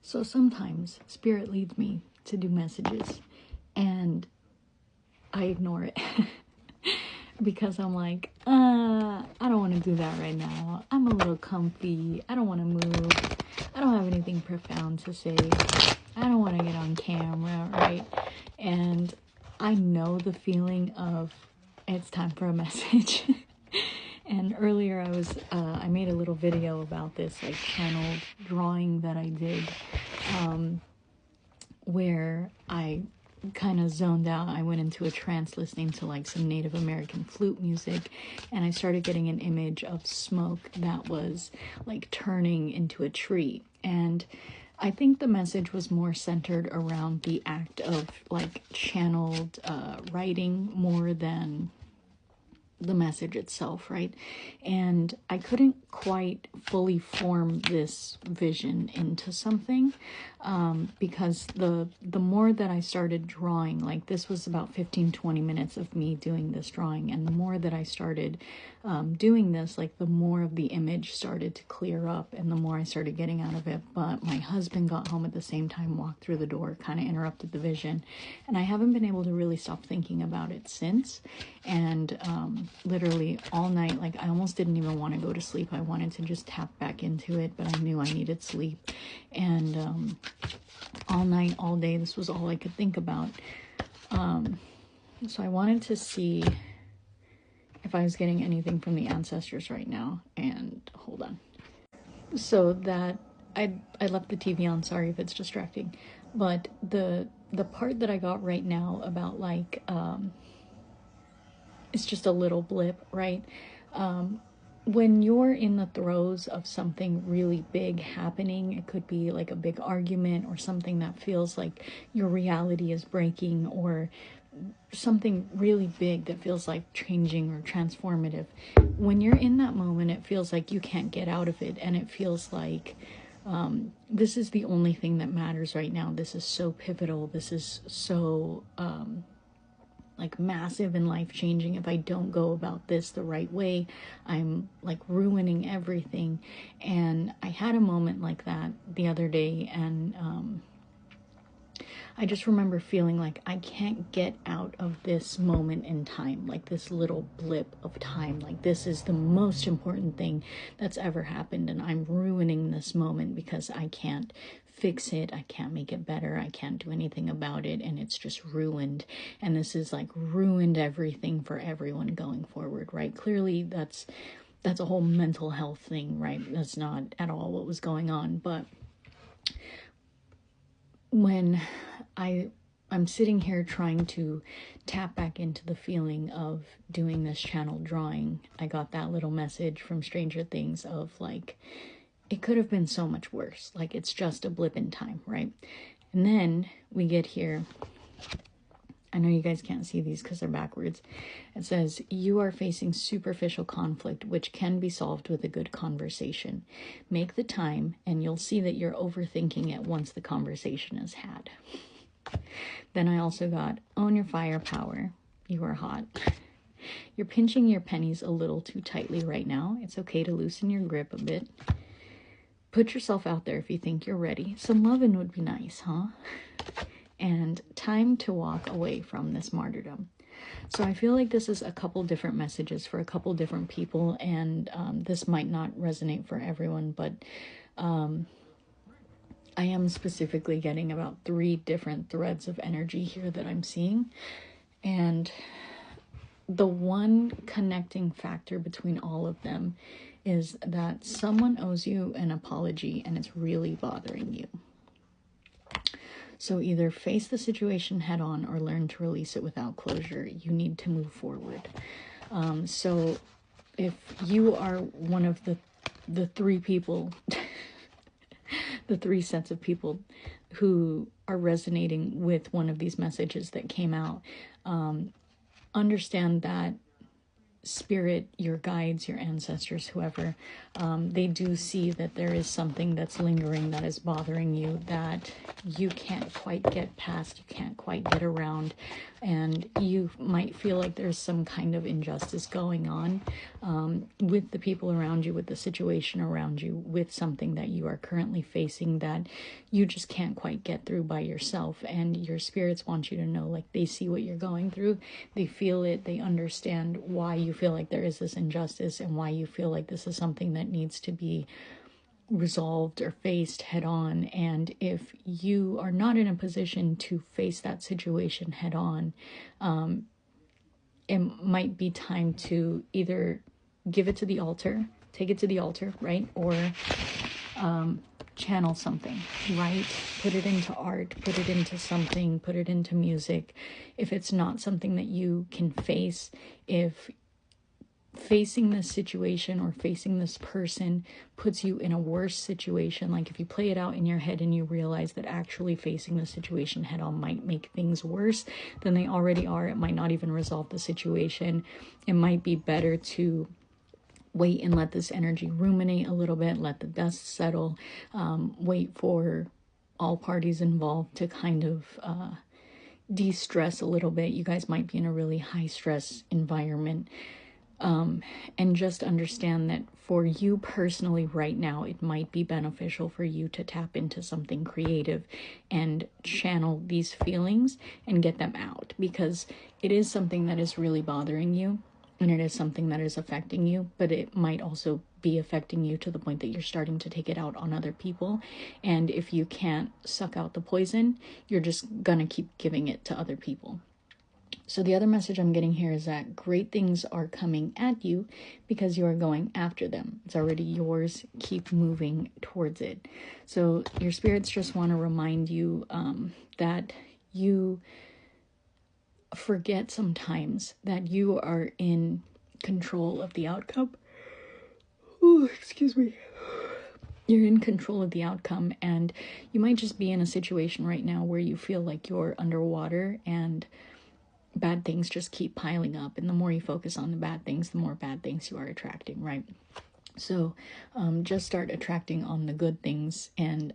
So sometimes Spirit leads me to do messages and I ignore it because I'm like, I don't want to do that right now. I'm a little comfy. I don't want to move. I don't have anything profound to say. I don't want to get on camera, right? And I know the feeling of it's time for a message. And earlier I made a little video about this like channeled drawing that I did, where I kind of zoned out. I went into a trance listening to like some Native American flute music, and I started getting an image of smoke that was like turning into a tree. And I think the message was more centered around the act of like channeled writing more than the message itself, right? And I couldn't quite fully form this vision into something, because the more that I started drawing, like this was about 15-20 minutes of me doing this drawing, and the more that I started doing this, like the more of the image started to clear up and the more I started getting out of it. But my husband got home at the same time, walked through the door, kind of interrupted the vision, and I haven't been able to really stop thinking about it since. And literally all night, like I almost didn't even want to go to sleep. I wanted to just tap back into it, but I knew I needed sleep. And all night, all day, this was all I could think about. So I wanted to see if I was getting anything from the ancestors right now. And hold on. So that I left the TV on, sorry if it's distracting, but the part that I got right now about like it's just a little blip, right? When you're in the throes of something really big happening, it could be like a big argument or something that feels like your reality is breaking, or something really big that feels like changing or transformative. When you're in that moment, it feels like you can't get out of it, and it feels like this is the only thing that matters right now. This is so pivotal. This is so like massive and life-changing. If I don't go about this the right way, I'm like ruining everything. And I had a moment like that the other day, and I just remember feeling like I can't get out of this moment in time, like this little blip of time. Like this is the most important thing that's ever happened, and I'm ruining this moment because I can't fix it, I can't make it better, I can't do anything about it, and it's just ruined. And this is like ruined everything for everyone going forward, right? Clearly that's a whole mental health thing, right? That's not at all what was going on. But when I'm sitting here trying to tap back into the feeling of doing this channel drawing, I got that little message from Stranger Things of like, it could have been so much worse. Like, it's just a blip in time, right? And then we get here. I know you guys can't see these because they're backwards. It says, you are facing superficial conflict, which can be solved with a good conversation. Make the time, and you'll see that you're overthinking it once the conversation is had. Then I also got, own your firepower. You are hot. You're pinching your pennies a little too tightly right now. It's okay to loosen your grip a bit. Put yourself out there if you think you're ready. Some loving would be nice, huh? And time to walk away from this martyrdom. So I feel like this is a couple different messages for a couple different people, and this might not resonate for everyone, but I am specifically getting about 3 different threads of energy here that I'm seeing. And the one connecting factor between all of them is that someone owes you an apology and it's really bothering you. So either face the situation head on or learn to release it without closure. You need to move forward. So if you are one of the 3 people, the 3 sets of people who are resonating with one of these messages that came out, understand that Spirit, your guides, your ancestors, whoever, they do see that there is something that's lingering, that is bothering you, that you can't quite get past, you can't quite get around, and you might feel like there's some kind of injustice going on with the people around you, with the situation around you, with something that you are currently facing that you just can't quite get through by yourself. And your spirits want you to know, like, they see what you're going through, they feel it, they understand why you feel like there is this injustice and why you feel like this is something that needs to be resolved or faced head on. And if you are not in a position to face that situation head on, it might be time to either give it to the altar, take it to the altar, right? Or channel something, right? Put it into art, put it into something, put it into music. If it's not something that you can face, if facing this situation or facing this person puts you in a worse situation, like if you play it out in your head and you realize that actually facing the situation head on might make things worse than they already are, it might not even resolve the situation. It might be better to wait and let this energy ruminate a little bit, let the dust settle, wait for all parties involved to kind of de-stress a little bit. You guys might be in a really high stress environment. And just understand that for you personally right now, it might be beneficial for you to tap into something creative and channel these feelings and get them out, because it is something that is really bothering you and it is something that is affecting you, but it might also be affecting you to the point that you're starting to take it out on other people. And if you can't suck out the poison, you're just gonna keep giving it to other people. So the other message I'm getting here is that great things are coming at you because you are going after them. It's already yours. Keep moving towards it. So your spirits just want to remind you that you forget sometimes that you are in control of the outcome. Oh, excuse me. You're in control of the outcome, and you might just be in a situation right now where you feel like you're underwater and bad things just keep piling up, and the more you focus on the bad things, the more bad things you are attracting, right? So just start attracting on the good things and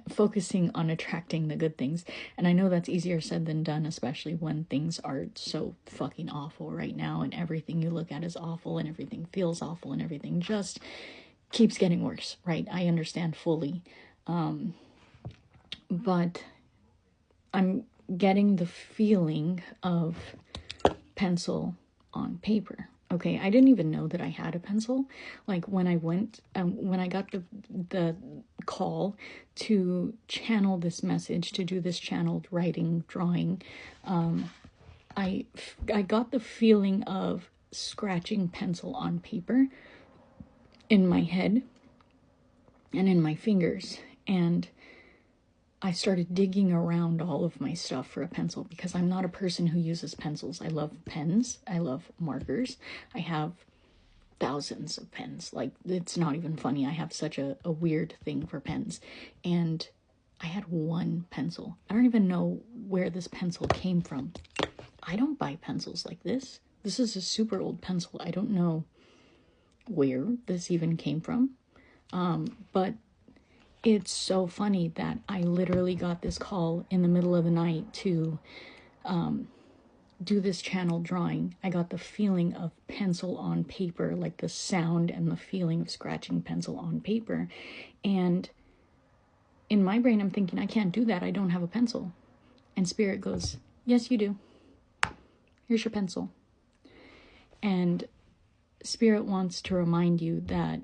focusing on attracting the good things. And I know that's easier said than done, especially when things are so fucking awful right now and everything you look at is awful and everything feels awful and everything just keeps getting worse, right? I understand fully. But I'm getting the feeling of pencil on paper. Okay, I didn't even know that I had a pencil. Like when I went, when I got the call to channel this message, to do this channeled writing, drawing, I got the feeling of scratching pencil on paper in my head and in my fingers. And I started digging around all of my stuff for a pencil because I'm not a person who uses pencils. I love pens. I love markers. I have thousands of pens. Like, it's not even funny. I have such a weird thing for pens. And I had one pencil. I don't even know where this pencil came from. I don't buy pencils like this. This is a super old pencil. I don't know where this even came from. But it's so funny that I literally got this call in the middle of the night to do this channel drawing. I got the feeling of pencil on paper, like the sound and the feeling of scratching pencil on paper. And in my brain, I'm thinking, I can't do that. I don't have a pencil. And Spirit goes, yes, you do. Here's your pencil. And Spirit wants to remind you that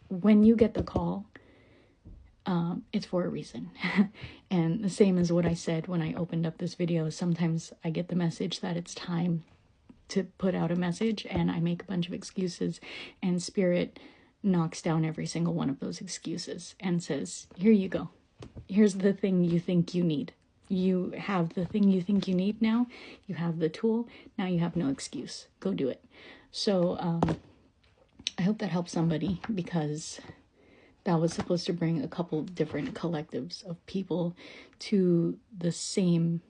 when you get the call, it's for a reason. And the same as what I said when I opened up this video, sometimes I get the message that it's time to put out a message and I make a bunch of excuses, and Spirit knocks down every single one of those excuses and says, here you go. Here's the thing you think you need. You have the thing you think you need now. You have the tool. Now you have no excuse. Go do it. So I hope that helps somebody, because that was supposed to bring a couple different collectives of people to the same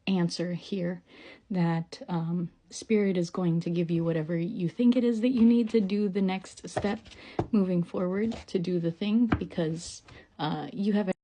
answer here that Spirit is going to give you whatever you think it is that you need to do the next step moving forward to do the thing, because you have